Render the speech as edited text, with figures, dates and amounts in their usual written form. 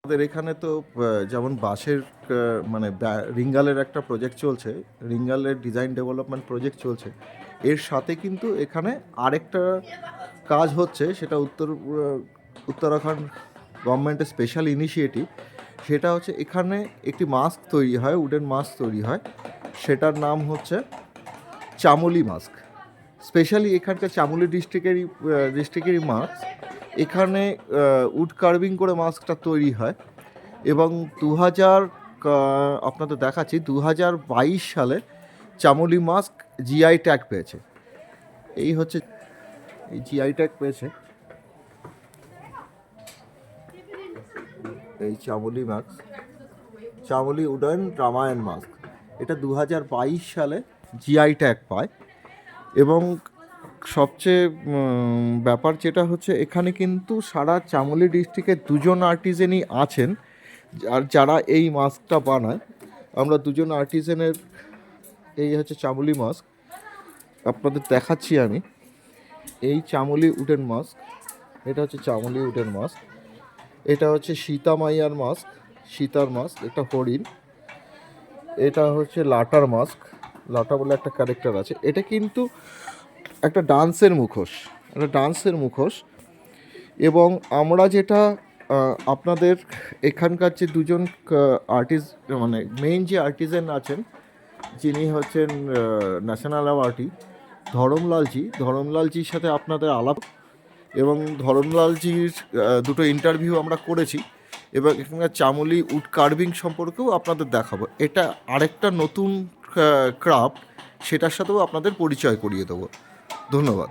আমাদের এখানে তো যেমন বাঁশের মানে রিঙ্গালের একটা প্রজেক্ট চলছে, রিঙ্গালের ডিজাইন ডেভেলপমেন্ট প্রজেক্ট চলছে। এর সাথে কিন্তু এখানে আরেকটা কাজ হচ্ছে, সেটা উত্তরাখণ্ড গভর্নমেন্টের স্পেশাল ইনিশিয়েটিভ। সেটা হচ্ছে এখানে একটি মাস্ক তৈরি হয়, উডেন মাস্ক তৈরি হয়, সেটার নাম হচ্ছে চামোলি মাস্ক। স্পেশালি এখানকার চামোলি ডিস্ট্রিক্টেরই মাস্ক। এখানে উড কার্ভিং করে মাস্কটা তৈরি হয় এবং আপনাদের দেখাচ্ছি 2022 সালে চামোলি মাস্ক জিআই ট্যাগ পেয়েছে। এই হচ্ছে এই জিআই ট্যাগ পেয়েছে এই Chamoli mask, Chamoli wooden Ramayana mask. এটা 2022 সালে জিআই ট্যাগ পায়। এবং সবচেয়ে ব্যাপার যেটা হচ্ছে, এখানে কিন্তু সারা চামোলি ডিস্ট্রিক্টের দুজন আর্টিজেনই আছেন আর যারা এই মাস্কটা বানায়। আমরা দুজন আর্টিজেনের, এই হচ্ছে চামোলি মাস্ক, আপনাদের দেখাচ্ছি আমি। এই চামোলি উডেন মাস্ক, এটা হচ্ছে চামোলি উডেন মাস্ক। এটা হচ্ছে সীতা মাইয়ার মাস্ক, সীতার মাস্ক, এটা হরিণ। এটা হচ্ছে লাটার মাস্ক, লাটা বলে একটা ক্যারেক্টার আছে। এটা কিন্তু একটা ডান্সের মুখোশ। এবং আমরা যেটা আপনাদের এখানকার যে দুজন আর্টিস্ট, মানে মেইন যে আর্টিজান আছেন, যিনি হচ্ছেন ন্যাশনাল অ্যাওয়ার্ডি ধরমলালজির সাথে আপনাদের আলাপ, এবং ধরমলালজির দুটো ইন্টারভিউ আমরা করেছি। এবং এখানকার চামোলি উড কার্ভিং সম্পর্কেও আপনাদের দেখাবো। এটা আরেকটা নতুন ক্রাফট, সেটার সাথেও আপনাদের পরিচয় করিয়ে দেবো। ধন্যবাদ।